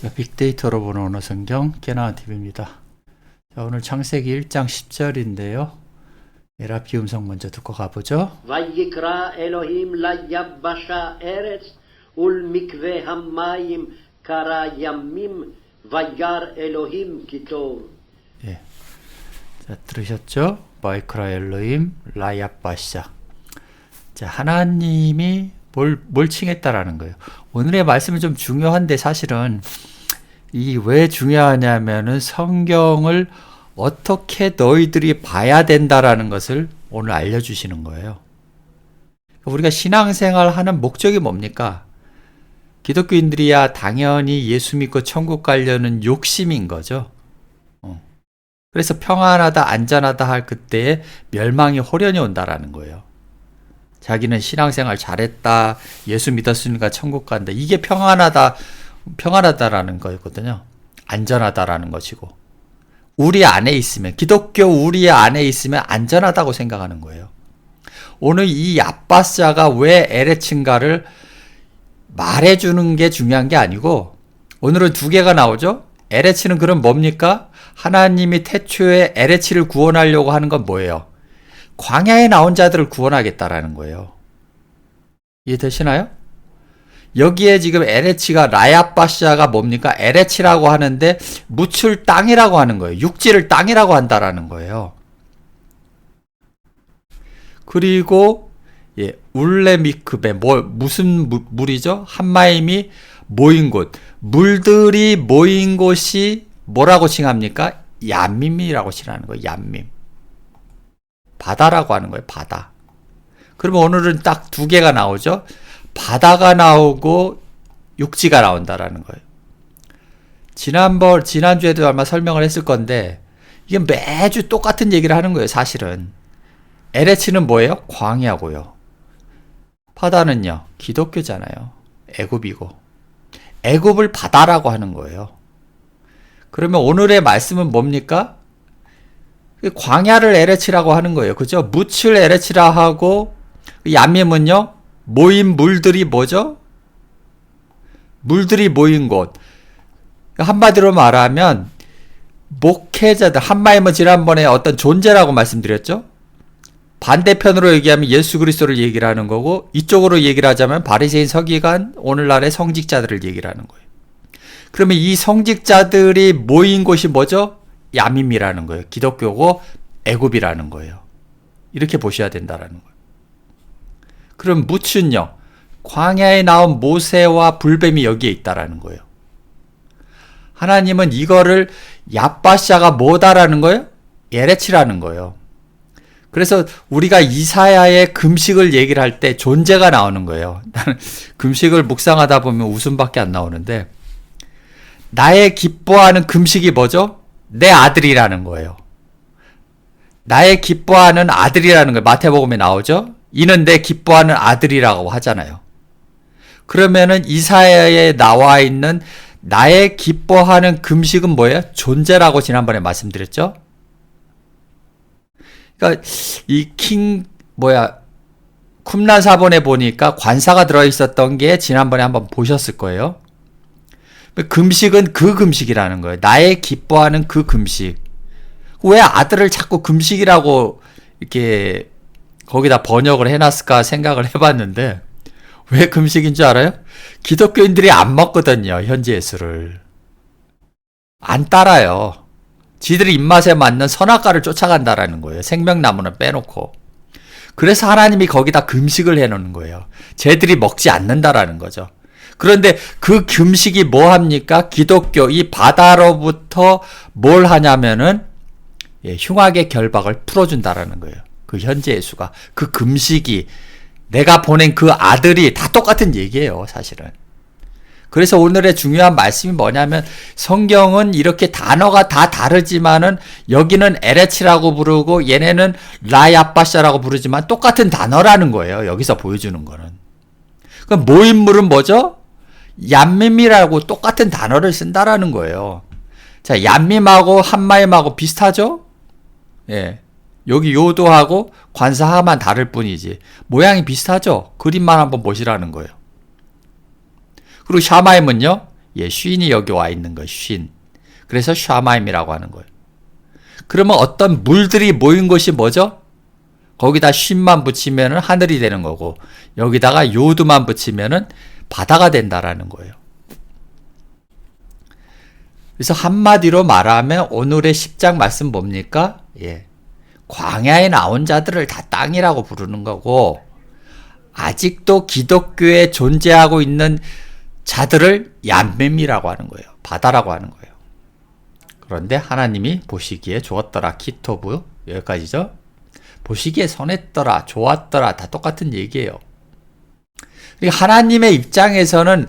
자, 빅데이터로 보는 언어 성경 깨나안TV입니다. 자, 오늘 창세기 1장 10절인데요. 에라피 음성 먼저 듣고 가보죠. ויקרא אלוהים ליבשה ארץ ולמקווה המים קרא ימים וירא אלוהים כי טוב. 예. 자, 들으셨죠? 바이크라 엘로임 라야바샤. 자, 하나님이 뭘 칭했다라는 거예요. 오늘의 말씀은 좀 중요한데 사실은 이 왜 중요하냐면은 성경을 어떻게 너희들이 봐야 된다라는 것을 오늘 알려주시는 거예요. 우리가 신앙생활 하는 목적이 뭡니까? 기독교인들이야 당연히 예수 믿고 천국 가려는 욕심인 거죠. 그래서 평안하다 안전하다 할 그때에 멸망이 호련히 온다라는 거예요. 자기는 신앙생활 잘했다, 예수 믿었으니까 천국 간다. 이게 평안하다라는 거였거든요. 안전하다라는 것이고. 우리 안에 있으면, 기독교 우리 안에 있으면 안전하다고 생각하는 거예요. 오늘 이 아빠샤가 왜 에레츠인가를 말해주는 게 중요한 게 아니고, 오늘은 두 개가 나오죠? 에레츠는 그럼 뭡니까? 하나님이 태초에 에레츠를 구원하려고 하는 건 뭐예요? 광야에 나온 자들을 구원하겠다라는 거예요. 이해되시나요? 여기에 지금 에레치가 라야바샤가 뭡니까? 에레치라고 하는데 묻힐 땅이라고 하는 거예요. 육지를 땅이라고 한다라는 거예요. 그리고 울레미크베 무슨 물이죠? 한마임이 모인 곳. 물들이 모인 곳이 뭐라고 칭합니까? 얌밈이라고 칭하는 거예요. 얌밈. 바다라고 하는 거예요. 바다. 그러면 오늘은 딱 두 개가 나오죠. 바다가 나오고 육지가 나온다라는 거예요. 지난주에도 아마 설명을 했을 건데 이게 매주 똑같은 얘기를 하는 거예요. 사실은 에레치는 뭐예요? 광야고요. 바다는요, 기독교잖아요. 애굽이고 애굽을 바다라고 하는 거예요. 그러면 오늘의 말씀은 뭡니까? 광야를 에레치라고 하는 거예요. 그죠? 묻힐 에레치라 하고 얌밈은요, 모인 물들이 뭐죠? 물들이 모인 곳. 한마디로 말하면 목회자들, 한마임은 지난번에 어떤 존재라고 말씀드렸죠? 반대편으로 얘기하면 예수 그리스도를 얘기를 하는 거고, 이쪽으로 얘기를 하자면 바리새인 서기관, 오늘날의 성직자들을 얘기를 하는 거예요. 그러면 이 성직자들이 모인 곳이 뭐죠? 얌밈이라는 거예요. 기독교고 애굽이라는 거예요. 이렇게 보셔야 된다라는 거예요. 그럼 묻힌요, 광야에 나온 모세와 불뱀이 여기에 있다라는 거예요. 하나님은 이거를 야바샤가 뭐다라는 거예요? 에레치라는 거예요. 그래서 우리가 이사야의 금식을 얘기를 할 때 존재가 나오는 거예요. 나는 금식을 묵상하다 보면 웃음밖에 안 나오는데, 나의 기뻐하는 금식이 뭐죠? 내 아들이라는 거예요. 나의 기뻐하는 아들이라는 거예요. 마태복음에 나오죠? 이는 내 기뻐하는 아들이라고 하잖아요. 그러면은 이사야에 나와 있는 나의 기뻐하는 금식은 뭐예요? 존재라고 지난번에 말씀드렸죠? 그러니까 쿰란 사본에 보니까 관사가 들어있었던 게 지난번에 한번 보셨을 거예요. 금식은 그 금식이라는 거예요. 나의 기뻐하는 그 금식. 왜 아들을 자꾸 금식이라고 이렇게 거기다 번역을 해놨을까 생각을 해봤는데, 왜 금식인 줄 알아요? 기독교인들이 안 먹거든요. 현지 예수를. 안 따라요. 지들이 입맛에 맞는 선악과를 쫓아간다라는 거예요. 생명나무는 빼놓고. 그래서 하나님이 거기다 금식을 해놓는 거예요. 쟤들이 먹지 않는다라는 거죠. 그런데 그 금식이 뭐 합니까? 기독교, 이 바다로부터 뭘 하냐면은, 흉악의 결박을 풀어준다라는 거예요. 그 현재 예수가. 그 금식이, 내가 보낸 그 아들이 다 똑같은 얘기예요, 사실은. 그래서 오늘의 중요한 말씀이 뭐냐면, 성경은 이렇게 단어가 다 다르지만은, 여기는 에레치라고 부르고, 얘네는 라야바샤라고 부르지만, 똑같은 단어라는 거예요. 여기서 보여주는 거는. 그럼 모인물은 뭐죠? 얌밈이라고 똑같은 단어를 쓴다라는 거예요. 자, 얌밈하고 한마임하고 비슷하죠? 예. 여기 요도하고 관사하만 다를 뿐이지. 모양이 비슷하죠? 그림만 한번 보시라는 거예요. 그리고 샤마임은요? 예, 쉰이 여기 와 있는 거예요. 쉰. 그래서 샤마임이라고 하는 거예요. 그러면 어떤 물들이 모인 곳이 뭐죠? 거기다 쉰만 붙이면 하늘이 되는 거고 여기다가 요드만 붙이면 바다가 된다라는 거예요. 그래서 한마디로 말하면 오늘의 10장 말씀 뭡니까? 예. 광야에 나온 자들을 다 땅이라고 부르는 거고 아직도 기독교에 존재하고 있는 자들을 얌mem이라고 하는 거예요. 바다라고 하는 거예요. 그런데 하나님이 보시기에 좋았더라. 키토브 여기까지죠. 보시기에 선했더라. 좋았더라. 다 똑같은 얘기예요. 하나님의 입장에서는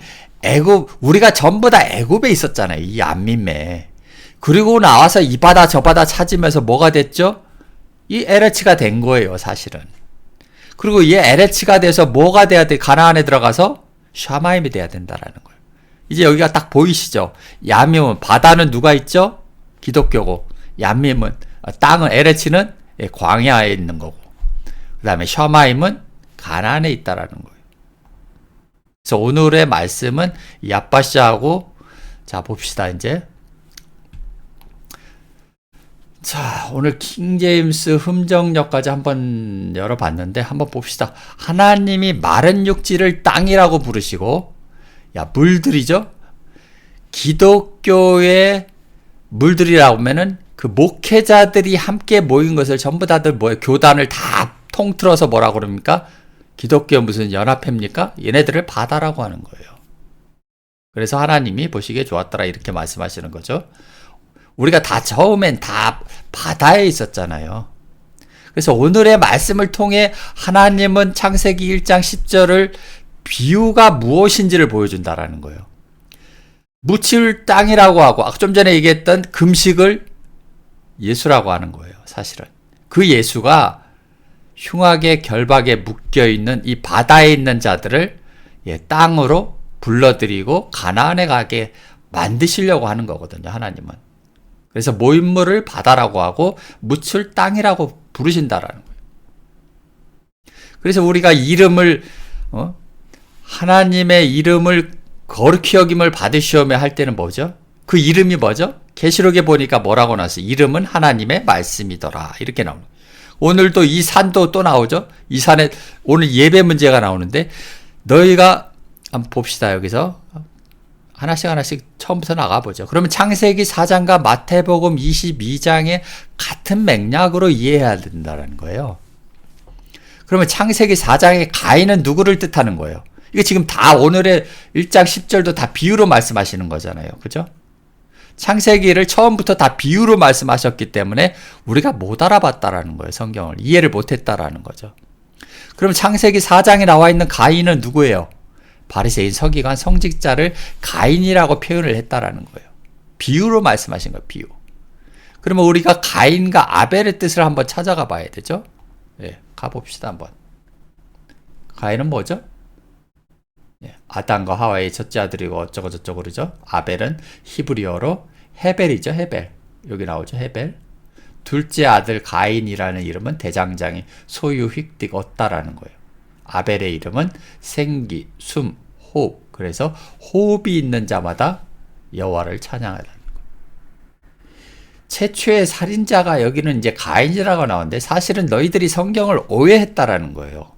우리가 전부 다 애굽에 있었잖아요. 이 얌밈에. 그리고 나와서 이 바다 저 바다 찾으면서 뭐가 됐죠? 이 에레츠가 된 거예요, 사실은. 그리고 이 에레츠가 돼서 뭐가 돼야 돼? 가나안에 들어가서 샤마임이 돼야 된다라는 거예요. 이제 여기가 딱 보이시죠? 얌밈은 바다는 누가 있죠? 기독교고. 얌밈은 땅은 에레츠는 광야에 있는 거고. 그다음에 샤마임은 가나안에 있다라는 거예요. 그래서 오늘의 말씀은 야빠시하고 자 봅시다 이제. 자 오늘 킹제임스 흠정역까지 한번 열어봤는데 한번 봅시다. 하나님이 마른 육지를 땅이라고 부르시고 물들이죠. 기독교의 물들이라고 하면은 그 목회자들이 함께 모인 것을 전부 다들 교단을 다 통틀어서 뭐라고 그럽니까? 기독교 무슨 연합회입니까? 얘네들을 바다라고 하는 거예요. 그래서 하나님이 보시기에 좋았더라 이렇게 말씀하시는 거죠. 우리가 다 처음엔 다 바다에 있었잖아요. 그래서 오늘의 말씀을 통해 하나님은 창세기 1장 10절을 비유가 무엇인지를 보여준다라는 거예요. 묻힐 땅이라고 하고 좀 전에 얘기했던 금식을 예수라고 하는 거예요. 사실은. 그 예수가 흉악의 결박에 묶여있는 이 바다에 있는 자들을 땅으로 불러들이고 가나안에 가게 만드시려고 하는 거거든요. 하나님은. 그래서 모임물을 바다라고 하고 묻힐 땅이라고 부르신다라는 거예요. 그래서 우리가 이름을 하나님의 이름을 거룩히 여김을 받으시오며 할 때는 뭐죠? 그 이름이 뭐죠? 계시록에 보니까 뭐라고 나왔어요? 이름은 하나님의 말씀이더라. 이렇게 나옵니다. 오늘도 이 산도 또 나오죠? 이 산에 오늘 예배 문제가 나오는데 너희가 한번 봅시다. 여기서 하나씩 처음부터 나가보죠. 그러면 창세기 4장과 마태복음 22장의 같은 맥락으로 이해해야 된다는 거예요. 그러면 창세기 4장의 가인은 누구를 뜻하는 거예요? 이게 지금 다 오늘의 1장 10절도 다 비유로 말씀하시는 거잖아요. 그죠? 창세기를 처음부터 다 비유로 말씀하셨기 때문에 우리가 못 알아봤다라는 거예요. 성경을. 이해를 못했다라는 거죠. 그럼 창세기 4장에 나와 있는 가인은 누구예요? 바리새인 서기관 성직자를 가인이라고 표현을 했다라는 거예요. 비유로 말씀하신 거예요. 비유. 그러면 우리가 가인과 아벨의 뜻을 한번 찾아가 봐야 되죠. 예, 가봅시다 한번. 가인은 뭐죠? 예, 아담과 하와의 첫째 아들이고 어쩌고 저쩌고 그러죠. 아벨은 히브리어로 헤벨이죠. 헤벨. 여기 나오죠. 헤벨. 둘째 아들 가인이라는 이름은 대장장이 소유 휙딕 얻다라는 거예요. 아벨의 이름은 생기, 숨, 호흡. 그래서 호흡이 있는 자마다 여호와를 찬양하라는 거예요. 최초의 살인자가 여기는 이제 가인이라고 나오는데 사실은 너희들이 성경을 오해했다라는 거예요.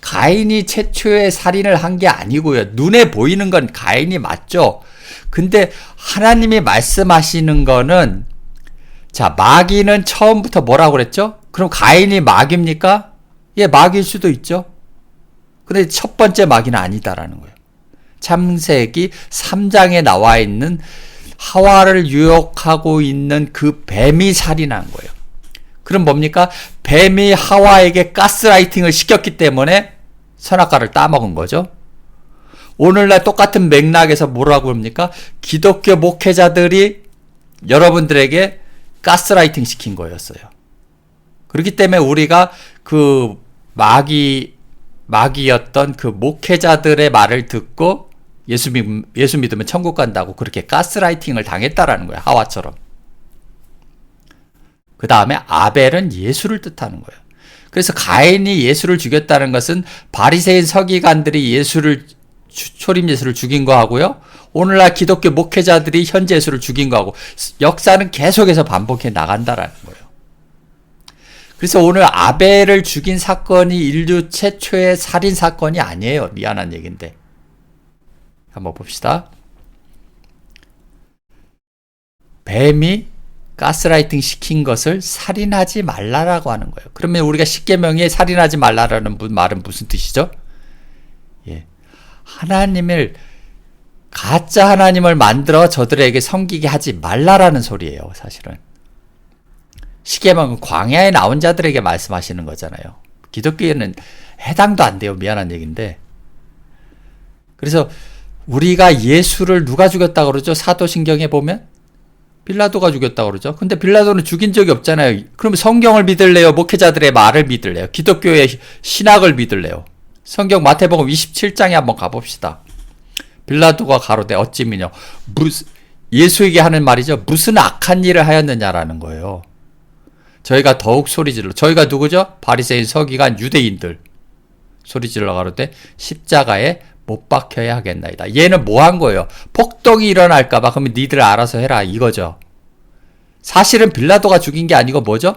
가인이 최초의 살인을 한 게 아니고요. 눈에 보이는 건 가인이 맞죠. 근데 하나님이 말씀하시는 거는 자, 마귀는 처음부터 뭐라고 그랬죠? 그럼 가인이 마귀입니까? 예, 마귀일 수도 있죠. 근데 첫 번째 마귀는 아니다라는 거예요. 창세기 3장에 나와 있는 하와를 유혹하고 있는 그 뱀이 살인한 거예요. 그럼 뭡니까? 뱀이 하와에게 가스라이팅을 시켰기 때문에 선악과를 따먹은 거죠. 오늘날 똑같은 맥락에서 뭐라고 합니까? 기독교 목회자들이 여러분들에게 가스라이팅 시킨 거였어요. 그렇기 때문에 우리가 그 마귀였던 그 목회자들의 말을 듣고 예수 믿으면 천국 간다고 그렇게 가스라이팅을 당했다라는 거예요. 하와처럼. 그 다음에 아벨은 예수를 뜻하는 거예요. 그래서 가인이 예수를 죽였다는 것은 바리새인 서기관들이 초림 예수를 죽인 거 하고요. 오늘날 기독교 목회자들이 현재 예수를 죽인 거하고 역사는 계속해서 반복해 나간다라는 거예요. 그래서 오늘 아벨을 죽인 사건이 인류 최초의 살인 사건이 아니에요. 미안한 얘기인데. 한번 봅시다. 뱀이 가스라이팅 시킨 것을 살인하지 말라라고 하는 거예요. 그러면 우리가 십계명에 살인하지 말라라는 말은 무슨 뜻이죠? 예. 하나님을, 가짜 하나님을 만들어 저들에게 섬기게 하지 말라라는 소리예요, 사실은. 십계명은 광야에 나온 자들에게 말씀하시는 거잖아요. 기독교에는 해당도 안 돼요. 미안한 얘기인데. 그래서 우리가 예수를 누가 죽였다고 그러죠? 사도신경에 보면 빌라도가 죽였다고 그러죠. 근데 빌라도는 죽인 적이 없잖아요. 그럼 성경을 믿을래요? 목회자들의 말을 믿을래요? 기독교의 신학을 믿을래요? 성경 마태복음 27장에 한번 가봅시다. 빌라도가 가로되 어찌미뇨 예수에게 하는 말이죠. 무슨 악한 일을 하였느냐라는 거예요. 저희가 더욱 소리질러. 저희가 누구죠? 바리새인, 서기관, 유대인들. 소리질러 가로되 십자가에 못 박혀야 하겠나이다. 얘는 뭐 한 거예요? 폭동이 일어날까 봐. 그러면 니들 알아서 해라 이거죠. 사실은 빌라도가 죽인 게 아니고 뭐죠?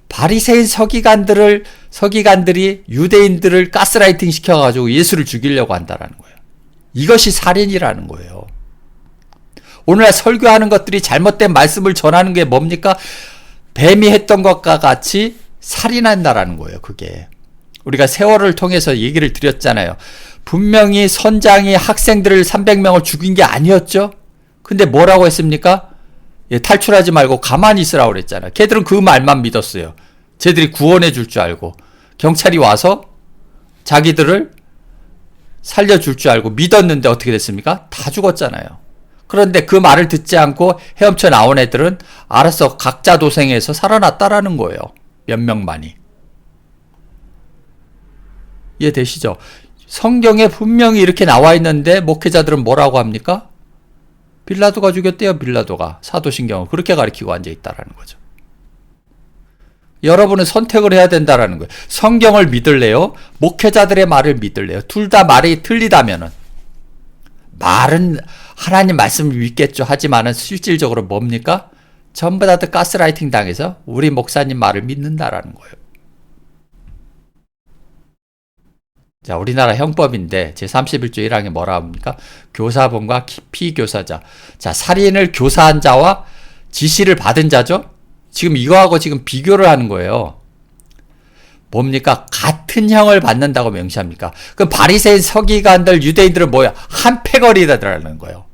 바리새인 서기관들이 유대인들을 가스라이팅 시켜가지고 예수를 죽이려고 한다라는 거예요. 이것이 살인이라는 거예요. 오늘날 설교하는 것들이 잘못된 말씀을 전하는 게 뭡니까? 뱀이 했던 것과 같이 살인한다라는 거예요. 그게 우리가 세월을 통해서 얘기를 드렸잖아요. 분명히 선장이 학생들을 300명을 죽인 게 아니었죠. 근데 뭐라고 했습니까? 예, 탈출하지 말고 가만히 있으라고 그랬잖아요. 걔들은 그 말만 믿었어요. 쟤들이 구원해 줄 줄 알고 경찰이 와서 자기들을 살려줄 줄 알고 믿었는데 어떻게 됐습니까? 다 죽었잖아요. 그런데 그 말을 듣지 않고 헤엄쳐 나온 애들은 알았어, 각자 도생해서 살아났다라는 거예요. 몇 명만이. 이해되시죠? 성경에 분명히 이렇게 나와 있는데 목회자들은 뭐라고 합니까? 빌라도가 죽였대요. 빌라도가. 사도신경을 그렇게 가리키고 앉아있다라는 거죠. 여러분은 선택을 해야 된다라는 거예요. 성경을 믿을래요? 목회자들의 말을 믿을래요? 둘 다 말이 틀리다면은 말은 하나님 말씀을 믿겠죠. 하지만은 실질적으로 뭡니까? 전부 다들 가스라이팅 당해서 우리 목사님 말을 믿는다라는 거예요. 자, 우리나라 형법인데 제31조 1항에 뭐라 합니까? 교사본과 피교사자. 자, 살인을 교사한 자와 지시를 받은 자죠? 지금 이거하고 지금 비교를 하는 거예요. 뭡니까? 같은 형을 받는다고 명시합니까? 그럼 바리새인 서기관들 유대인들은 뭐야? 한 패거리다라는 거예요.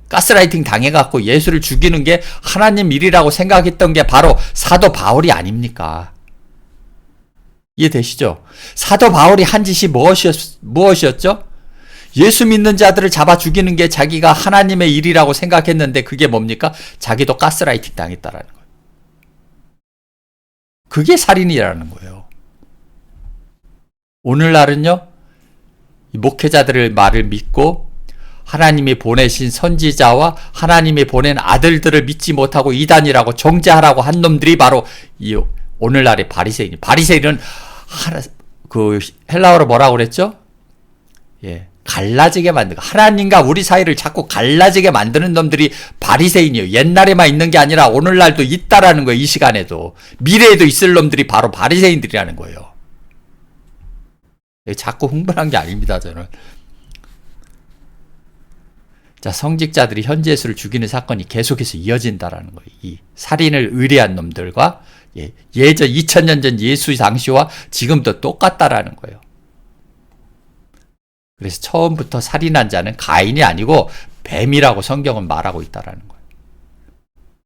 가스라이팅 당해갖고 예수를 죽이는 게 하나님 일이라고 생각했던 게 바로 사도 바울이 아닙니까? 이해되시죠? 사도 바울이 한 짓이 무엇이었죠? 예수 믿는 자들을 잡아 죽이는 게 자기가 하나님의 일이라고 생각했는데 그게 뭡니까? 자기도 가스라이팅 당했다라는 거예요. 그게 살인이라는 거예요. 오늘날은요, 목회자들의 말을 믿고 하나님이 보내신 선지자와 하나님이 보낸 아들들을 믿지 못하고 이단이라고 정죄하라고 한 놈들이 바로 이 오늘날의 바리새인이. 바리새인은 그 헬라어로 뭐라고 그랬죠? 예, 갈라지게 만드는, 하나님과 우리 사이를 자꾸 갈라지게 만드는 놈들이 바리새인이에요. 옛날에만 있는 게 아니라 오늘날도 있다라는 거예요. 이 시간에도 미래에도 있을 놈들이 바로 바리새인들이라는 거예요. 자꾸 흥분한 게 아닙니다, 저는. 자, 성직자들이 현지 예수를 죽이는 사건이 계속해서 이어진다라는 거예요. 이 살인을 의뢰한 놈들과 예전 2000년 전 예수 당시와 지금도 똑같다라는 거예요. 그래서 처음부터 살인한 자는 가인이 아니고 뱀이라고 성경은 말하고 있다라는 거예요.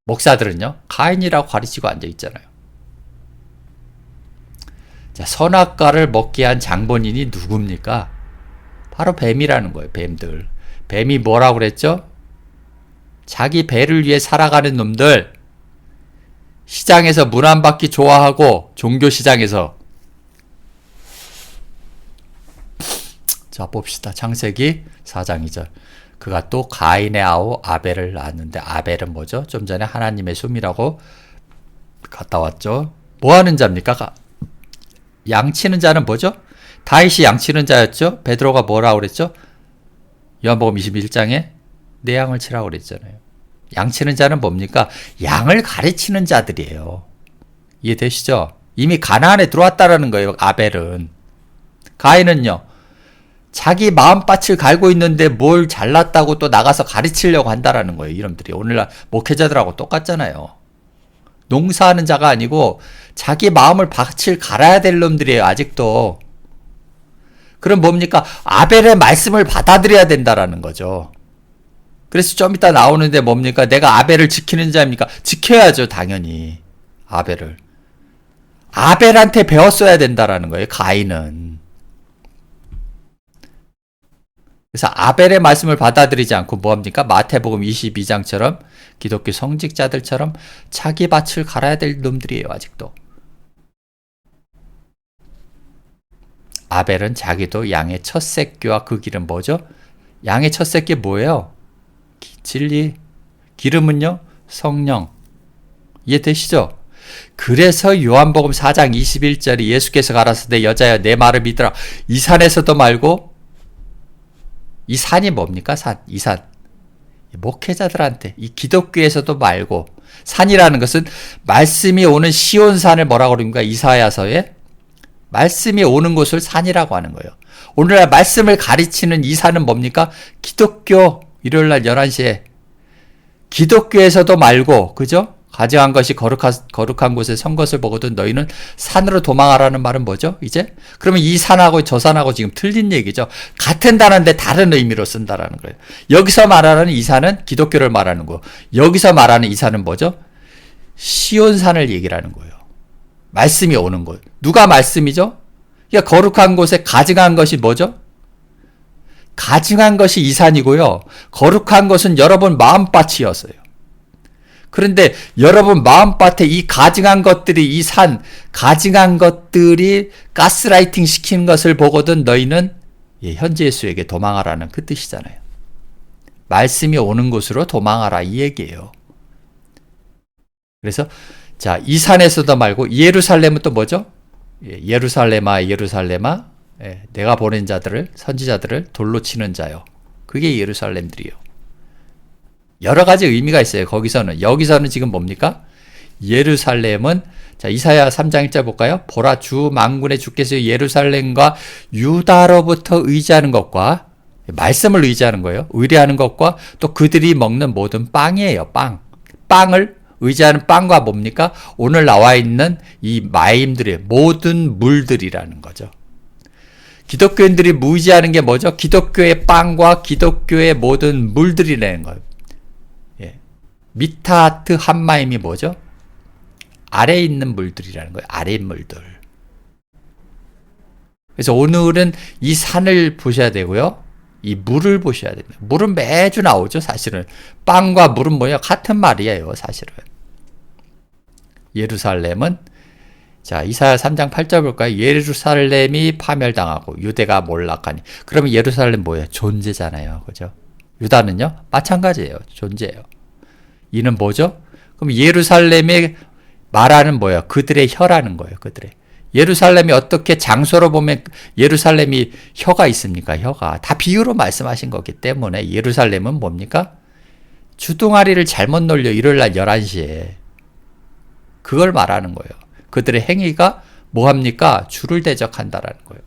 목사들은요, 가인이라고 가르치고 앉아 있잖아요. 자, 선악과를 먹게 한 장본인이 누굽니까? 바로 뱀이라는 거예요. 뱀들. 뱀이 뭐라고 그랬죠? 자기 배를 위해 살아가는 놈들, 시장에서 문 안 받기 좋아하고 종교 시장에서. 자, 봅시다. 창세기 4장 2절. 그가 또 가인의 아우 아벨을 낳았는데 아벨은 뭐죠? 좀 전에 하나님의 숨이라고 갔다 왔죠. 뭐 하는 자입니까? 양치는 자는 뭐죠? 다윗이 양치는 자였죠. 베드로가 뭐라고 그랬죠? 요한복음 21장에 내 양을 치라고 그랬잖아요. 양 치는 자는 뭡니까? 양을 가르치는 자들이에요. 이해되시죠? 이미 가나안에 들어왔다라는 거예요. 아벨은. 가인은요. 자기 마음밭을 갈고 있는데 뭘 잘났다고 또 나가서 가르치려고 한다라는 거예요. 이놈들이. 오늘날 목회자들하고 똑같잖아요. 농사하는 자가 아니고 자기 마음을 밭을 갈아야 될 놈들이에요. 아직도. 그럼 뭡니까? 아벨의 말씀을 받아들여야 된다라는 거죠. 그래서 좀 이따 나오는데 뭡니까? 내가 아벨을 지키는 자입니까? 지켜야죠. 당연히. 아벨을. 아벨한테 배웠어야 된다라는 거예요. 가인은. 그래서 아벨의 말씀을 받아들이지 않고 뭐합니까? 마태복음 22장처럼 기독교 성직자들처럼 자기 밭을 갈아야 될 놈들이에요. 아직도. 아벨은 자기도 양의 첫 새끼와 그 길은 뭐죠? 양의 첫 새끼 뭐예요? 진리. 기름은요? 성령. 이해되시죠? 그래서 요한복음 4장 21절에 예수께서 가라사대 여자여 내 말을 믿으라. 이 산에서도 말고 이 산이 뭡니까? 이 산. 목회자들한테 이 기독교에서도 말고 산이라는 것은 말씀이 오는 시온산을 뭐라고 그럽니까? 이사야서에 말씀이 오는 곳을 산이라고 하는 거예요. 오늘날 말씀을 가르치는 이 산은 뭡니까? 기독교. 일요일날 11시에 기독교에서도 말고 그죠? 가증한 것이 거룩한 곳에 선 것을 보거든 너희는 산으로 도망하라는 말은 뭐죠? 이제? 그러면 이 산하고 저 산하고 지금 틀린 얘기죠. 같은 단어인데 다른 의미로 쓴다라는 거예요. 여기서 말하는 이 산은 기독교를 말하는 거고 여기서 말하는 이 산은 뭐죠? 시온산을 얘기를 하는 거예요. 말씀이 오는 곳. 누가 말씀이죠? 그러니까 거룩한 곳에 가증한 것이 뭐죠? 가증한 것이 이 산이고요. 거룩한 것은 여러분 마음밭이었어요. 그런데 여러분 마음밭에 이 가증한 것들이 이 산, 가증한 것들이 가스라이팅 시키는 것을 보거든 너희는 현재 예수에게 도망하라는 그 뜻이잖아요. 말씀이 오는 곳으로 도망하라 이 얘기예요. 그래서 자, 이 산에서도 말고 예루살렘은 또 뭐죠? 예루살렘아 예루살렘아 내가 보낸 자들을 선지자들을 돌로 치는 자요. 그게 예루살렘들이요. 여러 가지 의미가 있어요. 여기서는 지금 뭡니까? 예루살렘은 자 이사야 3장 1절 볼까요? 보라 주 만군의 주께서 예루살렘과 유다로부터 의지하는 것과 말씀을 의지하는 거예요. 의뢰하는 것과 또 그들이 먹는 모든 빵이에요. 빵을 의지하는 빵과 뭡니까? 오늘 나와 있는 이 마임들의 모든 물들이라는 거죠. 기독교인들이 의지하는 게 뭐죠? 기독교의 빵과 기독교의 모든 물들이라는 거예요. 미타트 한마임이 뭐죠? 아래에 있는 물들이라는 거예요. 아래 물들. 그래서 오늘은 이 산을 보셔야 되고요. 이 물을 보셔야 됩니다. 물은 매주 나오죠. 사실은. 빵과 물은 뭐예요? 같은 말이에요. 사실은. 예루살렘은 자 이사야 3장 8절 볼까요? 예루살렘이 파멸당하고 유대가 몰락하니. 그러면 예루살렘 뭐예요? 존재잖아요. 그죠? 유다는요? 마찬가지예요. 존재예요. 이는 뭐죠? 그럼 예루살렘의 말하는 뭐예요? 그들의 혀라는 거예요. 그들의. 예루살렘이 어떻게 장소로 보면 예루살렘이 혀가 있습니까? 혀가. 다 비유로 말씀하신 거기 때문에 예루살렘은 뭡니까? 주둥아리를 잘못 놀려 일요일날 11시에. 그걸 말하는 거예요. 그들의 행위가 뭐합니까? 주를 대적한다라는 거예요.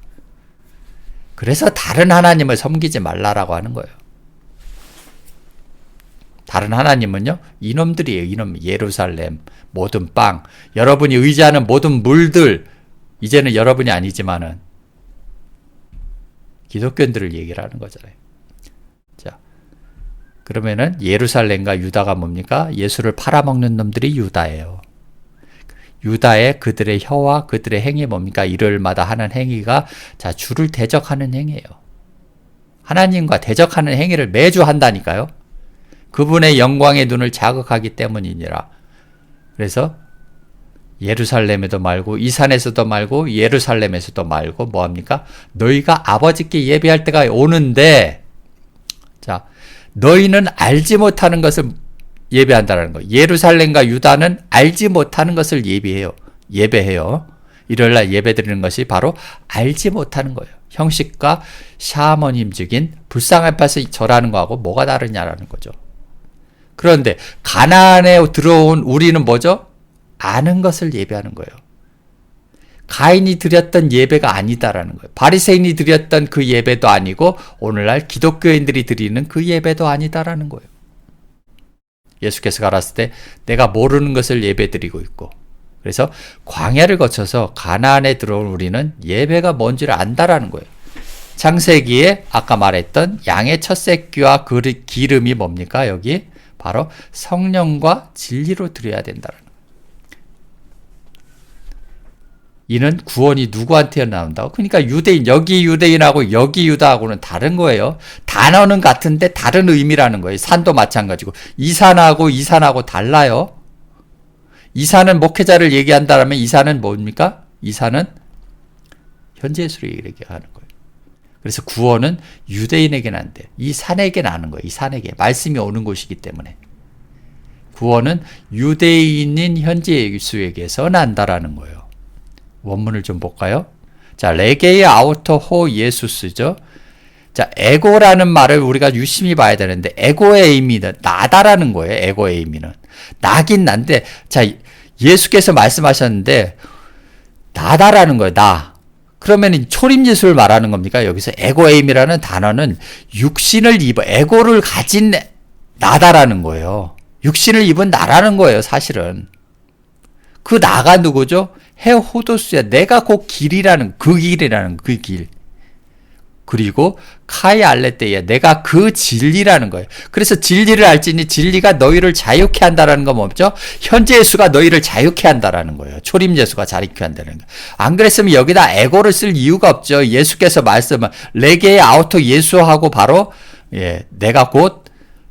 그래서 다른 하나님을 섬기지 말라라고 하는 거예요. 다른 하나님은요, 이놈들이에요. 이놈, 예루살렘, 모든 빵, 여러분이 의지하는 모든 물들, 이제는 여러분이 아니지만은, 기독교인들을 얘기를 하는 거잖아요. 자, 그러면은 예루살렘과 유다가 뭡니까? 예수를 팔아먹는 놈들이 유다예요. 유다의 그들의 혀와 그들의 행위 뭡니까? 일요일마다 하는 행위가, 자, 주를 대적하는 행위예요. 하나님과 대적하는 행위를 매주 한다니까요. 그분의 영광의 눈을 자극하기 때문이니라. 그래서 예루살렘에도 말고 이 산에서도 말고 예루살렘에서도 말고 뭐합니까? 너희가 아버지께 예배할 때가 오는데 자 너희는 알지 못하는 것을 예배한다는 거예요. 예루살렘과 유다는 알지 못하는 것을 예배해요. 일요일날 예배 드리는 것이 바로 알지 못하는 거예요. 형식과 샤머님적인 불상 앞에서 절하는 거하고 뭐가 다르냐라는 거죠. 그런데 가나안에 들어온 우리는 뭐죠? 아는 것을 예배하는 거예요. 가인이 드렸던 예배가 아니다라는 거예요. 바리새인이 드렸던 그 예배도 아니고 오늘날 기독교인들이 드리는 그 예배도 아니다라는 거예요. 예수께서 가라사대 때 내가 모르는 것을 예배드리고 있고, 그래서 광야를 거쳐서 가나안에 들어온 우리는 예배가 뭔지를 안다라는 거예요. 창세기에 아까 말했던 양의 첫 새끼와 기름이 뭡니까? 여기 바로 성령과 진리로 드려야 된다는 거예요. 이는 구원이 누구한테 나온다고? 그러니까 유대인, 여기 유대인하고 여기 유다하고는 다른 거예요. 단어는 같은데 다른 의미라는 거예요. 산도 마찬가지고. 이 산하고 달라요. 이 산은 목회자를 얘기한다면 이 산은 뭡니까? 이 산은 현재 예수를 얘기하는 거예요. 그래서 구원은 유대인에게는 안 돼. 이 산에게 나는 거예요. 이 산에게. 말씀이 오는 곳이기 때문에. 구원은 유대인인 현재 예수에게서 난다라는 거예요. 원문을 좀 볼까요? 자, 레게이 아우터 호 예수스죠. 자, 에고라는 말을 우리가 유심히 봐야 되는데, 에고의 의미는 나다라는 거예요. 에고의 의미는. 나긴 난데, 자, 예수께서 말씀하셨는데, 나다라는 거예요. 나. 그러면 초림 예수를 말하는 겁니까? 여기서 에고의 의미라는 단어는 육신을 입어, 에고를 가진 나다라는 거예요. 육신을 입은 나라는 거예요, 사실은. 그 나가 누구죠? 헤호도스야. 내가 곧 길이라는, 그 길이라는 그 길. 그리고 카이 알레테야. 내가 그 진리라는 거예요. 그래서 진리를 알지니 진리가 너희를 자유케 한다라는 건 뭐죠? 현재 예수가 너희를 자유케 한다라는 거예요. 초림 예수가 자유케 한다는 거예요. 안 그랬으면 여기다 에고를 쓸 이유가 없죠. 예수께서 말씀을 레게의 아우토 예수하고 바로 내가 곧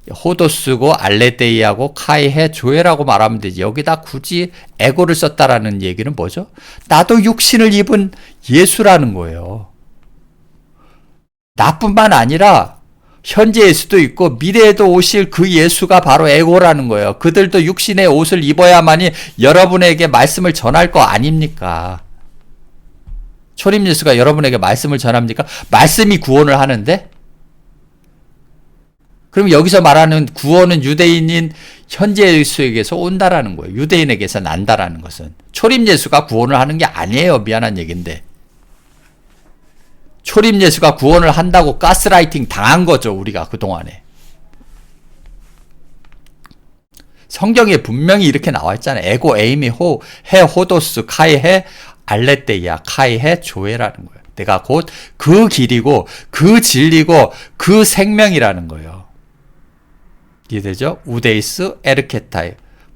호도스고 알레데이하고 카이해 조회라고 말하면 되지. 여기다 굳이 에고를 썼다라는 얘기는 뭐죠? 나도 육신을 입은 예수라는 거예요. 나뿐만 아니라 현재 예수도 있고 미래에도 오실 그 예수가 바로 에고라는 거예요. 그들도 육신의 옷을 입어야만이 여러분에게 말씀을 전할 거 아닙니까? 초림 예수가 여러분에게 말씀을 전합니까? 말씀이 구원을 하는데? 그럼 여기서 말하는 구원은 유대인인 현재 예수에게서 온다라는 거예요. 유대인에게서 난다라는 것은. 초림 예수가 구원을 하는 게 아니에요. 미안한 얘기인데. 초림 예수가 구원을 한다고 가스라이팅 당한 거죠. 우리가 그동안에. 성경에 분명히 이렇게 나와 있잖아요. 에고, 에이미, 호, 해, 호도스, 카이, 해, 알레테야, 카이, 해, 조회라는 거예요. 내가 곧 그 길이고 그 진리고 그 생명이라는 거예요. 이해되죠? 우데이스, 에르케타이.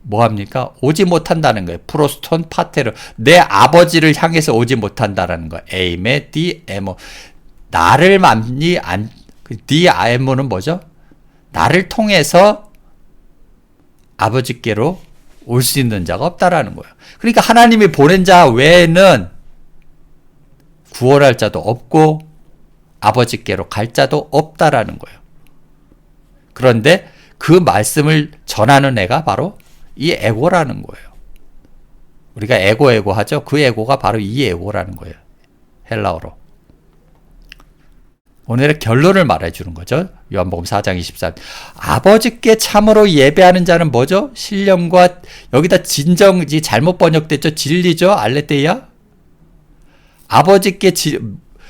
뭐합니까? 오지 못한다는 거예요. 프로스톤 파테르. 내 아버지를 향해서 오지 못한다라는 거예요. 에이메, 디, 에모. 나를 만니, 안, 디, 에모는 뭐죠? 나를 통해서 아버지께로 올 수 있는 자가 없다라는 거예요. 그러니까 하나님이 보낸 자 외에는 구원할 자도 없고 아버지께로 갈 자도 없다라는 거예요. 그런데 그 말씀을 전하는 애가 바로 이 에고라는 거예요. 우리가 에고 하죠. 그 에고가 바로 이 에고라는 거예요. 헬라어로. 오늘의 결론을 말해주는 거죠. 요한복음 4장 24절. 아버지께 참으로 예배하는 자는 뭐죠? 신령과 여기다 진정이 잘못 번역됐죠. 진리죠. 알레테야. 아버지께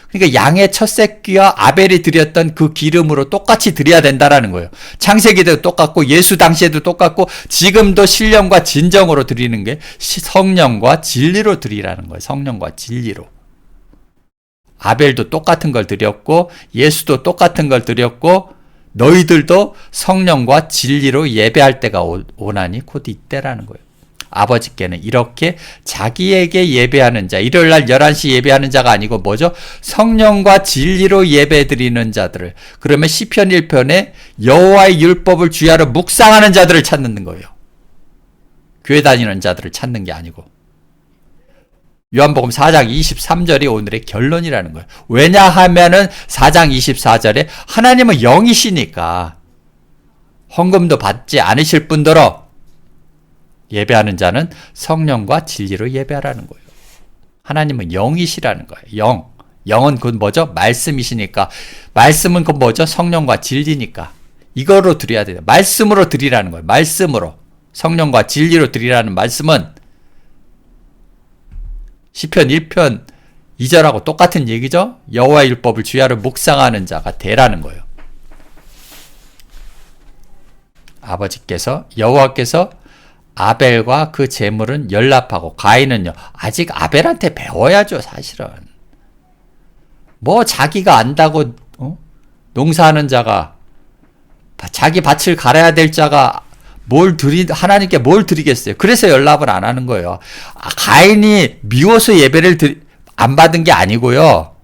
그러니까 양의 첫 새끼와 아벨이 드렸던 그 기름으로 똑같이 드려야 된다라는 거예요. 창세기도 똑같고 예수 당시에도 똑같고 지금도 신령과 진정으로 드리는 게 성령과 진리로 드리라는 거예요. 성령과 진리로. 아벨도 똑같은 걸 드렸고 예수도 똑같은 걸 드렸고 너희들도 성령과 진리로 예배할 때가 오나니 곧 이때라는 거예요. 아버지께는 이렇게 자기에게 예배하는 자, 일요일날 11시 예배하는 자가 아니고 뭐죠? 성령과 진리로 예배드리는 자들을. 그러면 시편 1편에 여호와의 율법을 주야로 묵상하는 자들을 찾는 거예요. 교회 다니는 자들을 찾는 게 아니고. 요한복음 4장 23절이 오늘의 결론이라는 거예요. 왜냐하면은 4장 24절에 하나님은 영이시니까 헌금도 받지 않으실 뿐더러 예배하는 자는 성령과 진리로 예배하라는 거예요. 하나님은 영이시라는 거예요. 영. 영은 그 뭐죠? 말씀이시니까. 말씀은 그 뭐죠? 성령과 진리니까. 이거로 드려야 돼요. 말씀으로 드리라는 거예요. 말씀으로. 성령과 진리로 드리라는 말씀은 시편 1편 2절하고 똑같은 얘기죠? 여호와의 율법을 주야로 묵상하는 자가 되라는 거예요. 아버지께서 여호와께서 아벨과 그 제물은 연락하고 가인은요. 아직 아벨한테 배워야죠. 사실은. 뭐 자기가 안다고 농사하는 자가 자기 밭을 갈아야 될 자가 하나님께 뭘 드리겠어요. 그래서 연락을 안 하는 거예요. 가인이 미워서 예배를 안 받은 게 아니고요.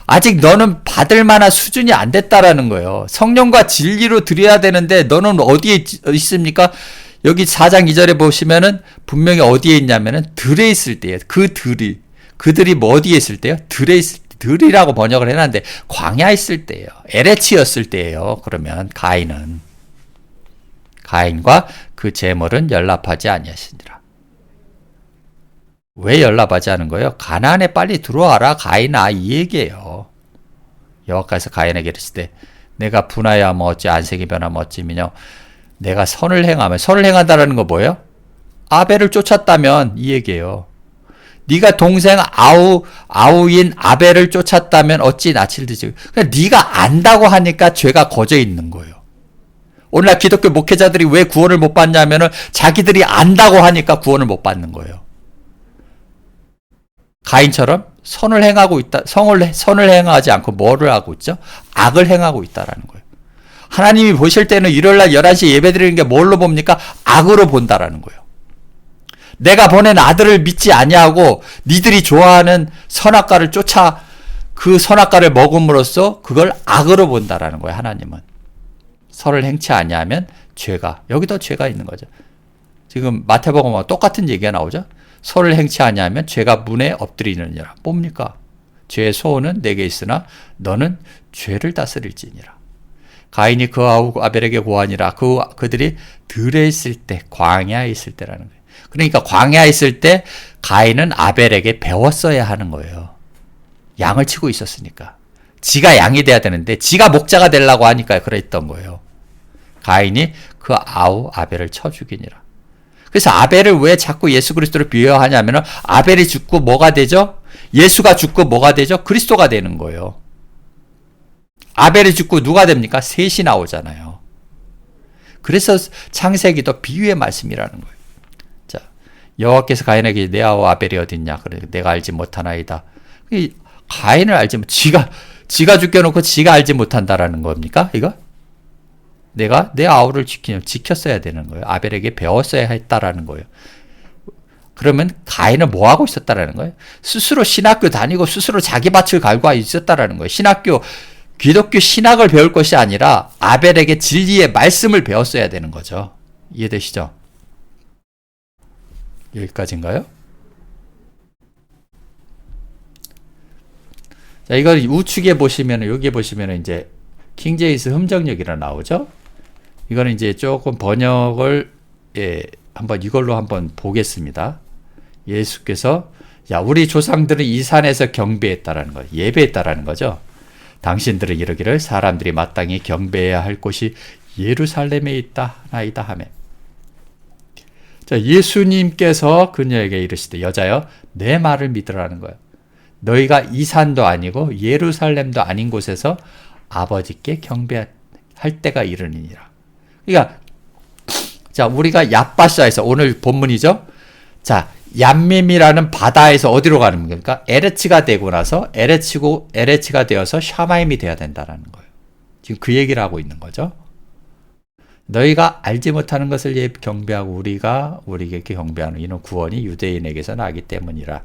아직 너는 받을 만한 수준이 안 됐다라는 거예요. 성령과 진리로 드려야 되는데 너는 어디에 있습니까? 여기 4장 2절에 보시면은 분명히 어디에 있냐면은 들에 있을 때예요. 그들이 뭐 어디에 있을 때요? 들에 있을 때. 들이라고 번역을 해놨는데 광야에 있을 때예요. 에레치였을 때예요. 그러면 가인과 그 제물은 연락하지 아니하시니라. 왜 연락하지 않은 거예요? 가나안에 빨리 들어와라 가인아 이 얘기예요. 여호와께서 가인에게 이르시되 내가 분하여하면 어찌 안색이 변하면 어찌미뇨. 내가 선을 행한다라는 거 뭐예요? 아벨을 쫓았다면 이 얘기예요. 네가 동생 아우인 아벨을 쫓았다면 어찌 낯을 드지. 그러니까 네가 안다고 하니까 죄가 거저 있는 거예요. 오늘날 기독교 목회자들이 왜 구원을 못 받냐면은 자기들이 안다고 하니까 구원을 못 받는 거예요. 가인처럼 선을 행하고 있다. 선을 행하지 않고 뭐를 하고 있죠? 악을 행하고 있다라는 거예요. 하나님이 보실 때는 일요일날 11시에 예배드리는 게 뭘로 봅니까? 악으로 본다라는 거예요. 내가 보낸 아들을 믿지 아니하고 니들이 좋아하는 선악과를 쫓아 그 선악과를 먹음으로써 그걸 악으로 본다라는 거예요. 하나님은. 선을 행치 아니하면 여기도 죄가 있는 거죠. 지금 마태복음과 똑같은 얘기가 나오죠. 선을 행치 아니하면 죄가 문에 엎드리느니라. 뭡니까? 죄의 소원은 내게 있으나 너는 죄를 다스릴지니라. 가인이 그 아우 아벨에게 고하니라. 그들이 들에 있을 때, 광야에 있을 때라는 거예요. 그러니까 광야에 있을 때 가인은 아벨에게 배웠어야 하는 거예요. 양을 치고 있었으니까. 지가 양이 돼야 되는데 지가 목자가 되려고 하니까 그랬던 거예요. 가인이 그 아우 아벨을 쳐 죽이니라. 그래서 아벨을 왜 자꾸 예수 그리스도를 비유하냐면 아벨이 죽고 뭐가 되죠? 예수가 죽고 뭐가 되죠? 그리스도가 되는 거예요. 아벨이 죽고 누가 됩니까? 셋이 나오잖아요. 그래서 창세기도 비유의 말씀이라는 거예요. 자, 여호와께서 가인에게 내 아우 아벨이 어딨냐? 그래 내가 알지 못하나이다. 가인을 알지 못, 지가 죽여놓고 지가 알지 못한다라는 겁니까? 이거? 내가 내 아우를 지켰어야 되는 거예요. 아벨에게 배웠어야 했다라는 거예요. 그러면 가인은 뭐 하고 있었다라는 거예요? 스스로 신학교 다니고 스스로 자기 밭을 갈고 있었다라는 거예요. 기독교 신학을 배울 것이 아니라 아벨에게 진리의 말씀을 배웠어야 되는 거죠. 이해되시죠? 여기까지인가요? 자, 이걸 우측에 보시면, 여기에 보시면 이제 킹제임스 흠정역이라 나오죠? 이거는 이제 조금 번역을, 이걸로 한번 보겠습니다. 예수께서, 우리 조상들은 이 산에서 경배했다라는 거예요. 예배했다라는 거죠. 당신들은 이르기를 사람들이 마땅히 경배해야 할 곳이 예루살렘에 있다나이다 하매. 자, 예수님께서 그녀에게 이르시되 여자여 내 말을 믿으라는 거예요. 너희가 이 산도 아니고 예루살렘도 아닌 곳에서 아버지께 경배할 때가 이르니라. 그러니까 자, 우리가 얍바샤에서 오늘 본문이죠. 자, 얌밈이라는 바다에서 어디로 가는 겁니까? 에레치가 되고 나서 에레치가 되어서 샤마임이 되어야 된다라는 거예요. 지금 그 얘기를 하고 있는 거죠. 너희가 알지 못하는 것을 경배하고 우리가 우리에게 경배하는 이는 구원이 유대인에게서 나기 때문이라.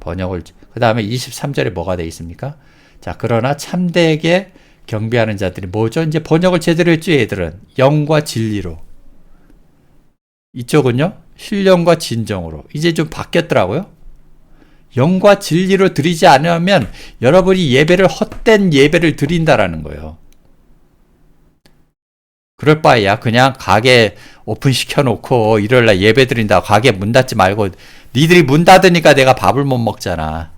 번역을 그 다음에 23절에 뭐가 되어 있습니까? 자, 그러나 참되게 경배하는 자들이 뭐죠? 이제 번역을 제대로 했죠, 얘들은. 영과 진리로. 이쪽은요, 신령과 진정으로. 이제 좀 바뀌었더라고요. 영과 진리로 드리지 않으면 여러분이 헛된 예배를 드린다라는 거예요. 그럴 바에야 그냥 가게 오픈시켜놓고 일요일날 예배 드린다고 가게 문 닫지 말고 니들이 문 닫으니까 내가 밥을 못 먹잖아.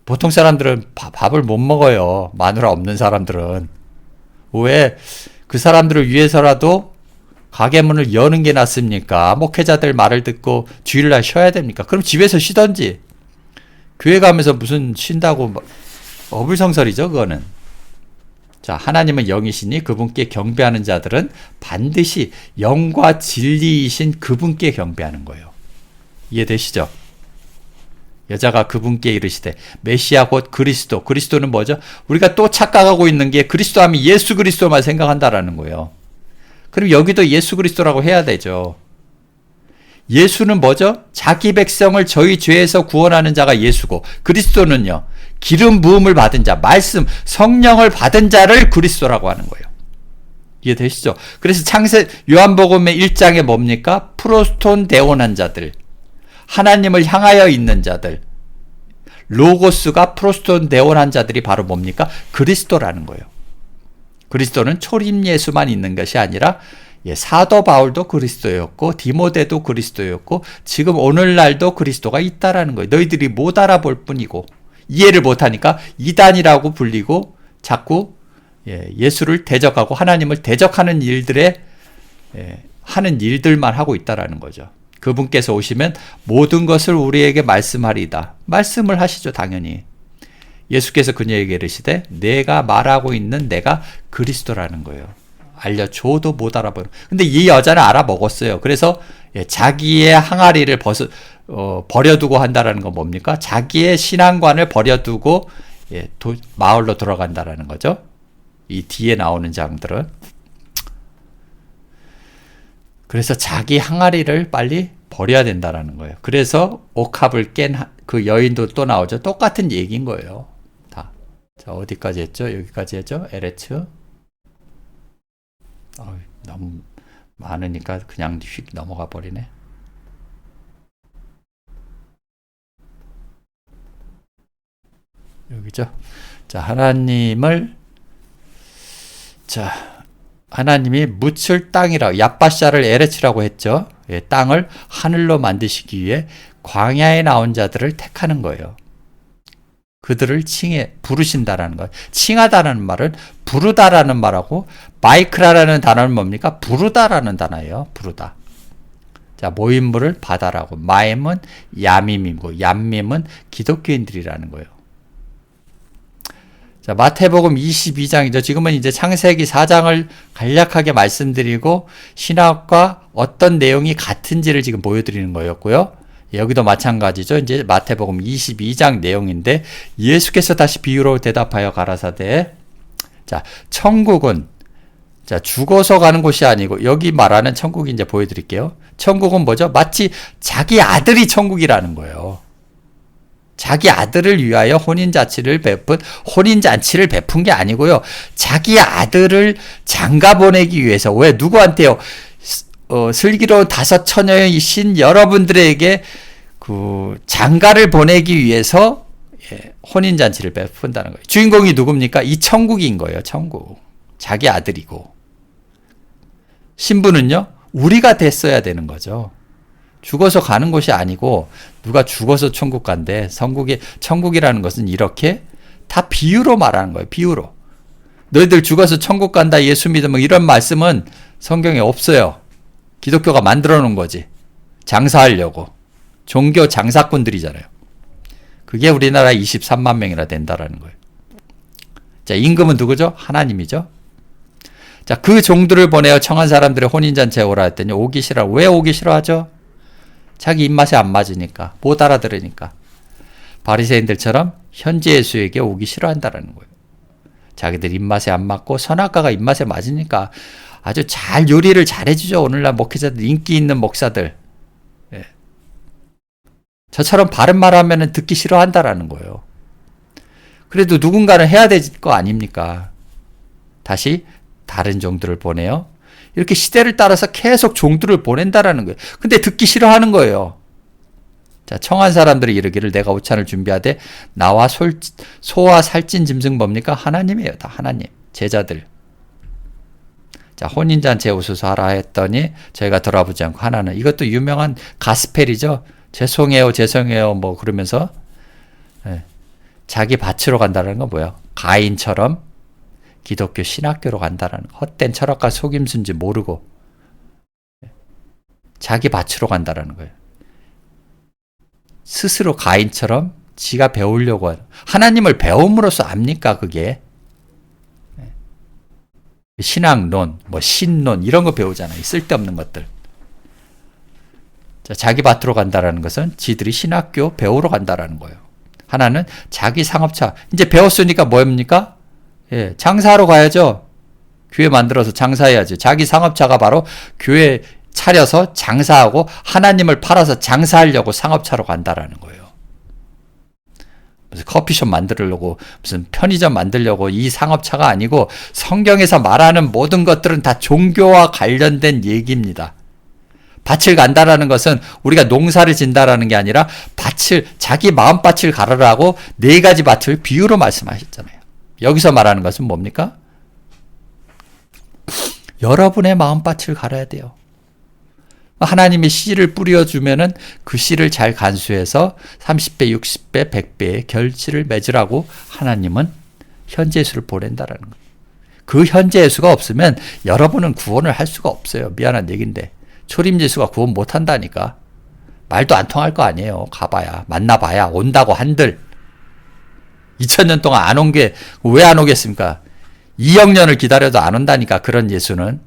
보통 사람들은 밥을 못 먹어요. 마누라 없는 사람들은. 왜 그 사람들을 위해서라도 가게 문을 여는 게 낫습니까? 목회자들 말을 듣고 주일날 쉬어야 됩니까? 그럼 집에서 쉬던지. 교회 가면서 무슨 쉰다고 어불성설이죠, 그거는. 자, 하나님은 영이시니 그분께 경배하는 자들은 반드시 영과 진리이신 그분께 경배하는 거예요. 이해되시죠? 여자가 그분께 이르시되 메시아 곧 그리스도. 그리스도는 뭐죠? 우리가 또 착각하고 있는 게 그리스도 하면 예수 그리스도만 생각한다라는 거예요. 그럼 여기도 예수 그리스도라고 해야 되죠. 예수는 뭐죠? 자기 백성을 저희 죄에서 구원하는 자가 예수고, 그리스도는요, 기름 부음을 받은 자, 말씀, 성령을 받은 자를 그리스도라고 하는 거예요. 이해되시죠? 그래서 요한복음의 1장에 뭡니까? 프로스톤 대원한 자들, 하나님을 향하여 있는 자들, 로고스가 프로스톤 대원한 자들이 바로 뭡니까? 그리스도라는 거예요. 그리스도는 초림 예수만 있는 것이 아니라 사도 바울도 그리스도였고 디모데도 그리스도였고 지금 오늘날도 그리스도가 있다라는 거예요. 너희들이 못 알아볼 뿐이고 이해를 못하니까 이단이라고 불리고 자꾸 예수를 대적하고 하나님을 대적하는 하는 일들만 하고 있다라는 거죠. 그분께서 오시면 모든 것을 우리에게 말씀하리이다. 말씀을 하시죠, 당연히. 예수께서 그녀에게 이르시되 내가 말하고 있는 내가 그리스도라는 거예요. 알려줘도 못 알아보는. 근데 이 여자는 알아먹었어요. 그래서 자기의 항아리를 버려두고 한다라는 건 뭡니까? 자기의 신앙관을 버려두고 마을로 들어간다라는 거죠. 이 뒤에 나오는 장들은. 그래서 자기 항아리를 빨리 버려야 된다라는 거예요. 그래서 옥합을 깬 그 여인도 또 나오죠. 똑같은 얘기인 거예요. 다. 자, 어디까지 했죠? 여기까지 했죠? 에레츠. 너무 많으니까 그냥 휙 넘어가 버리네. 여기죠. 자, 하나님이 묻힐 땅이라고, 야빠샤를 에레츠라고 했죠. 땅을 하늘로 만드시기 위해 광야에 나온 자들을 택하는 거예요. 그들을 부르신다라는 거예요. 칭하다라는 말은 부르다라는 말하고, 마이크라라는 단어는 뭡니까? 부르다라는 단어예요. 부르다. 자, 모임물을 바다라고. 마임은 야밈이고, 얌밈은 기독교인들이라는 거예요. 자, 마태복음 22장이죠. 지금은 이제 창세기 4장을 간략하게 말씀드리고 신학과 어떤 내용이 같은지를 지금 보여드리는 거였고요. 여기도 마찬가지죠. 이제 마태복음 22장 내용인데 예수께서 다시 비유로 대답하여 가라사대. 자, 천국은 죽어서 가는 곳이 아니고 여기 말하는 천국이 이제 보여드릴게요. 천국은 뭐죠? 마치 자기 아들이 천국이라는 거예요. 자기 아들을 위하여 혼인잔치를 베푼 게 아니고요. 자기 아들을 장가 보내기 위해서. 왜? 누구한테요? 슬기로운 5 처녀이신 여러분들에게 그 장가를 보내기 위해서 혼인잔치를 베푼다는 거예요. 주인공이 누굽니까? 이 천국인 거예요. 천국. 자기 아들이고. 신부는요? 우리가 됐어야 되는 거죠. 죽어서 가는 곳이 아니고 누가 죽어서 천국 간대. 천국이라는 것은 이렇게 다 비유로 말하는 거예요. 비유로. 너희들 죽어서 천국 간다 예수 믿으면 이런 말씀은 성경에 없어요. 기독교가 만들어 놓은 거지. 장사하려고. 종교 장사꾼들이잖아요. 그게 우리나라 23만 명이나 된다라는 거예요. 자, 임금은 누구죠? 하나님이죠. 자, 그 종들을 보내어 청한 사람들의 혼인잔치에 오라 했더니 오기 싫어. 왜 오기 싫어하죠? 자기 입맛에 안 맞으니까, 못 알아들으니까. 바리새인들처럼 현지 예수에게 오기 싫어한다라는 거예요. 자기들 입맛에 안 맞고 선악과가 입맛에 맞으니까 아주 잘 요리를 잘해주죠. 오늘날 목회자들, 인기 있는 목사들. 예. 저처럼 바른 말 하면 듣기 싫어한다라는 거예요. 그래도 누군가는 해야 될 거 아닙니까? 다시 다른 종들을 보내요. 이렇게 시대를 따라서 계속 종들을 보낸다라는 거예요. 근데 듣기 싫어하는 거예요. 자, 청한 사람들이 이르기를 내가 오찬을 준비하되 나와 소와 살찐 짐승 뭡니까? 하나님이에요. 다 하나님. 제자들. 자, 혼인잔치에 오소서 하라 했더니 저희가 돌아보지 않고 하나는, 이것도 유명한 가스펠이죠. 죄송해요 뭐 그러면서 자기 밭으로 간다는 건 뭐예요? 가인처럼 기독교 신학교로 간다는 거. 헛된 철학과 속임수인지 모르고 자기 밭으로 간다는 거예요. 스스로 가인처럼 지가 배우려고 하는, 하나님을 배움으로써 압니까 그게? 신학론, 뭐 신론 이런 거 배우잖아요. 쓸데없는 것들. 자, 자기 밭으로 간다라는 것은 지들이 신학교 배우러 간다라는 거예요. 하나는 자기 상업차. 이제 배웠으니까 뭐입니까? 예, 장사하러 가야죠. 교회 만들어서 장사해야지. 자기 상업차가 바로 교회 차려서 장사하고 하나님을 팔아서 장사하려고 상업차로 간다라는 거예요. 무슨 커피숍 만들려고 무슨 편의점 만들려고 이 상업차가 아니고 성경에서 말하는 모든 것들은 다 종교와 관련된 얘기입니다. 밭을 간다라는 것은 우리가 농사를 진다라는 게 아니라 밭을 자기 마음밭을 가르라고 4가지 밭을 비유로 말씀하셨잖아요. 여기서 말하는 것은 뭡니까? 여러분의 마음밭을 갈아야 돼요. 하나님이 씨를 뿌려주면은 그 씨를 잘 간수해서 30배, 60배, 100배의 결실을 맺으라고 하나님은 현재수를 보낸다라는 거예요. 그 현재수가 없으면 여러분은 구원을 할 수가 없어요. 미안한 얘기인데. 초림예수가 구원 못 한다니까. 말도 안 통할 거 아니에요. 가봐야, 만나봐야, 온다고 한들. 2000년 동안 안 온 게 왜 안 오겠습니까? 2억 년을 기다려도 안 온다니까, 그런 예수는.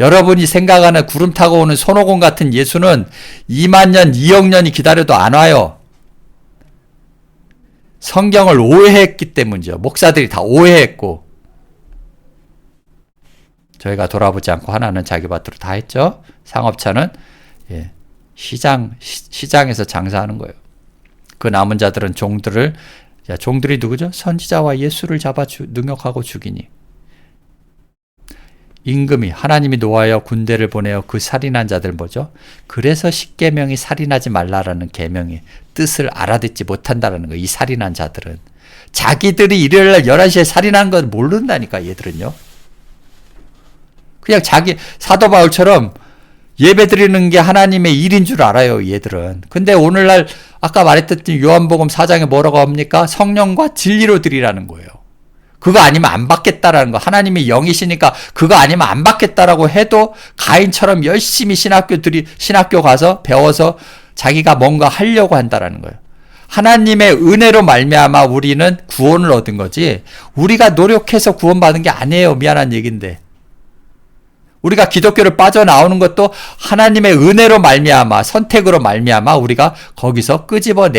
여러분이 생각하는 구름 타고 오는 손오공 같은 예수는 2만 년, 2억 년이 기다려도 안 와요. 성경을 오해했기 때문이죠. 목사들이 다 오해했고. 저희가 돌아보지 않고 하나는 자기 밭으로 다 했죠. 상업차는 시장에서 장사하는 거예요. 그 남은 자들은 종들이 누구죠? 선지자와 예수를 잡아 능욕하고 죽이니. 임금이 하나님이 노하여 군대를 보내어 그 살인한 자들 뭐죠? 그래서 십계명이 살인하지 말라라는 계명의 뜻을 알아듣지 못한다라는 거예요. 이 살인한 자들은. 자기들이 일요일날 11시에 살인한 건 모른다니까 얘들은요. 그냥 자기 사도 바울처럼 예배 드리는 게 하나님의 일인 줄 알아요, 얘들은. 근데 오늘날 아까 말했던 요한복음 4장에 뭐라고 합니까? 성령과 진리로 드리라는 거예요. 그거 아니면 안 받겠다라는 거. 하나님이 영이시니까 그거 아니면 안 받겠다라고 해도 가인처럼 열심히 신학교 가서 배워서 자기가 뭔가 하려고 한다라는 거예요. 하나님의 은혜로 말미암아 우리는 구원을 얻은 거지 우리가 노력해서 구원받은 게 아니에요. 미안한 얘기인데. 우리가 기독교를 빠져나오는 것도 하나님의 은혜로 말미암아 선택으로 말미암아 우리가 거기서 끄집어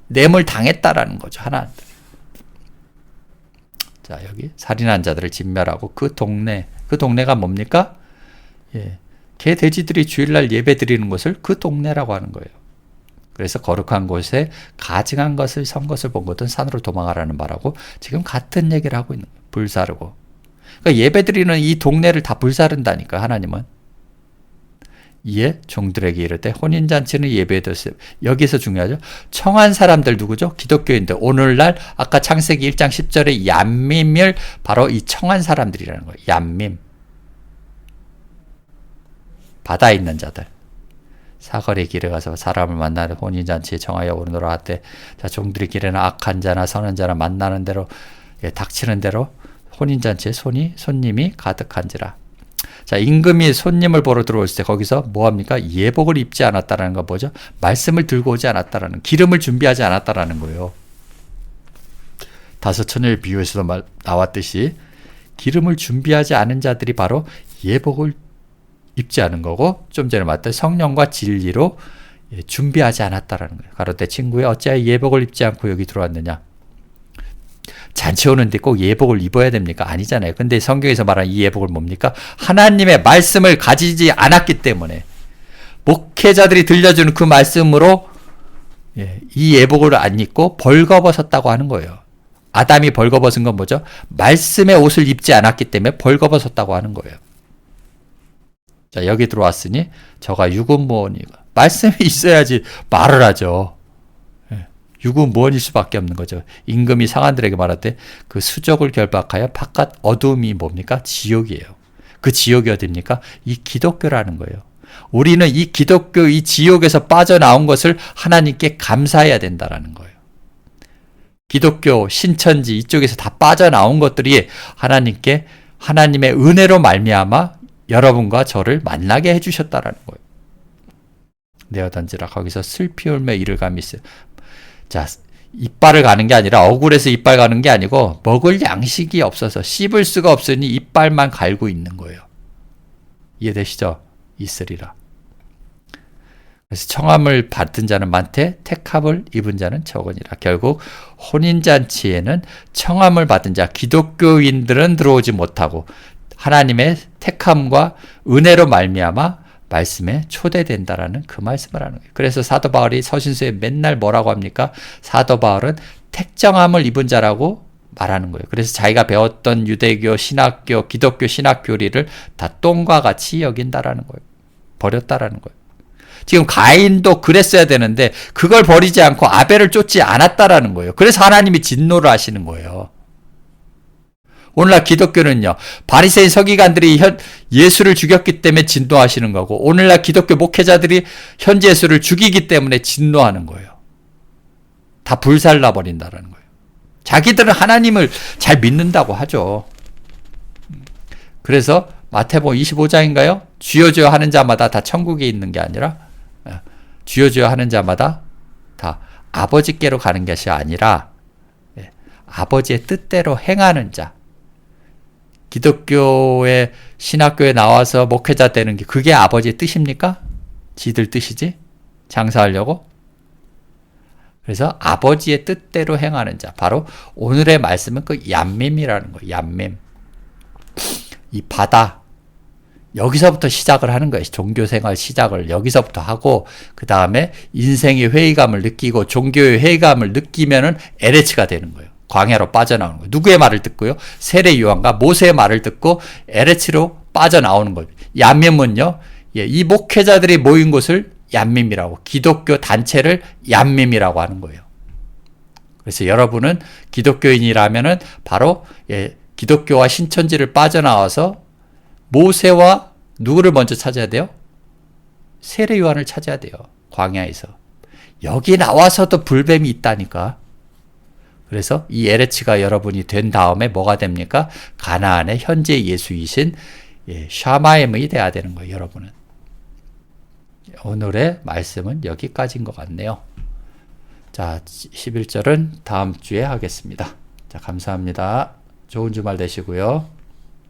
내물 당했다라는 거죠. 하나님들. 자, 여기 살인한 자들을 진멸하고 그 동네가 뭡니까? 개 돼지들이 주일날 예배 드리는 곳을 그 동네라고 하는 거예요. 그래서 거룩한 곳에 가증한 것을 선 것을 본 것은 산으로 도망하라는 말하고 지금 같은 얘기를 하고 있는 거예요. 불사르고. 그러니까 예배드리는 이 동네를 다 불사른다니까 하나님은. 이에 종들에게 이르되 혼인잔치는 예배드렸어요. 여기서 중요하죠. 청한 사람들 누구죠? 기독교인들. 오늘날 아까 창세기 1장 10절의 얀밈을 바로 이 청한 사람들이라는 거예요. 얀밈. 바다에 있는 자들. 사거리 길에 가서 사람을 만나는 혼인잔치에 청하여 오르노라 하되 자 종들이 길에는 악한 자나 선한 자나 만나는 대로 닥치는 대로 혼인잔치에 손님이 가득한지라. 자, 임금이 손님을 보러 들어올 때 거기서 뭐합니까? 예복을 입지 않았다라는 거 뭐죠? 말씀을 들고 오지 않았다라는, 기름을 준비하지 않았다라는 거예요. 다섯 처녀의 비유에서도 나왔듯이 기름을 준비하지 않은 자들이 바로 예복을 입지 않은 거고, 좀 전에 말했던 성령과 진리로 준비하지 않았다라는 거예요. 가로되 친구에 어찌하여 예복을 입지 않고 여기 들어왔느냐? 잔치 오는데 꼭 예복을 입어야 됩니까? 아니잖아요. 근데 성경에서 말하는 이 예복을 뭡니까? 하나님의 말씀을 가지지 않았기 때문에 목회자들이 들려주는 그 말씀으로 이 예복을 안 입고 벌거벗었다고 하는 거예요. 아담이 벌거벗은 건 뭐죠? 말씀의 옷을 입지 않았기 때문에 벌거벗었다고 하는 거예요. 자, 여기 들어왔으니 저가 유군무원이가 말씀이 있어야지 말을 하죠. 유구무원일 수밖에 없는 거죠. 임금이 상한들에게 말할 때 그 수족을 결박하여 바깥 어둠이 뭡니까? 지옥이에요. 그 지옥이 어디입니까? 이 기독교라는 거예요. 우리는 이 기독교, 이 지옥에서 빠져나온 것을 하나님께 감사해야 된다라는 거예요. 기독교, 신천지 이쪽에서 다 빠져나온 것들이 하나님의 은혜로 말미암아 여러분과 저를 만나게 해주셨다라는 거예요. 내어던지라 거기서 슬피 울며 이를 감이 있어요. 자, 이빨을 가는 게 아니라 억울해서 이빨 가는 게 아니고 먹을 양식이 없어서 씹을 수가 없으니 이빨만 갈고 있는 거예요. 이해되시죠? 있으리라. 그래서 청함을 받은 자는 많되 택함을 입은 자는 적으니라. 결국 혼인잔치에는 청함을 받은 자 기독교인들은 들어오지 못하고 하나님의 택함과 은혜로 말미암아 말씀에 초대된다라는 그 말씀을 하는 거예요. 그래서 사도 바울이 서신서에 맨날 뭐라고 합니까? 사도 바울은 택정함을 입은 자라고 말하는 거예요. 그래서 자기가 배웠던 유대교 신학교, 기독교 신학교리를 다 똥과 같이 여긴다라는 거예요. 버렸다라는 거예요. 지금 가인도 그랬어야 되는데 그걸 버리지 않고 아벨을 쫓지 않았다라는 거예요. 그래서 하나님이 진노를 하시는 거예요. 오늘날 기독교는요, 바리새인 서기관들이 예수를 죽였기 때문에 진노하시는 거고, 오늘날 기독교 목회자들이 현재 예수를 죽이기 때문에 진노하는 거예요. 다 불살라 버린다는 거예요. 자기들은 하나님을 잘 믿는다고 하죠. 그래서 마태복음 25장인가요? 주여 주여 하는 자마다 다 천국에 있는 게 아니라 주여 주여 하는 자마다 다 아버지께로 가는 것이 아니라 아버지의 뜻대로 행하는 자. 기독교의 신학교에 나와서 목회자 되는 게 그게 아버지의 뜻입니까? 지들 뜻이지? 장사하려고? 그래서 아버지의 뜻대로 행하는 자. 바로 오늘의 말씀은 그 얌밈이라는 거예요. 얌밈. 이 바다. 여기서부터 시작을 하는 거예요. 종교생활 시작을 여기서부터 하고 그 다음에 인생의 회의감을 느끼고 종교의 회의감을 느끼면은 에레츠가 되는 거예요. 광야로 빠져나오는 거예요. 누구의 말을 듣고요? 세례 요한과 모세의 말을 듣고 에레츠로 빠져나오는 거예요. 얌밈은요. 이 목회자들이 모인 곳을 얌밈이라고, 기독교 단체를 얌밈이라고 하는 거예요. 그래서 여러분은 기독교인이라면은 바로 기독교와 신천지를 빠져나와서 모세와 누구를 먼저 찾아야 돼요? 세례 요한을 찾아야 돼요. 광야에서. 여기 나와서도 불뱀이 있다니까. 그래서 이 에레츠가 여러분이 된 다음에 뭐가 됩니까? 가나안의 현재 예수이신 샤마임이 돼야 되는 거예요. 여러분은. 오늘의 말씀은 여기까지인 것 같네요. 자, 11절은 다음 주에 하겠습니다. 자, 감사합니다. 좋은 주말 되시고요.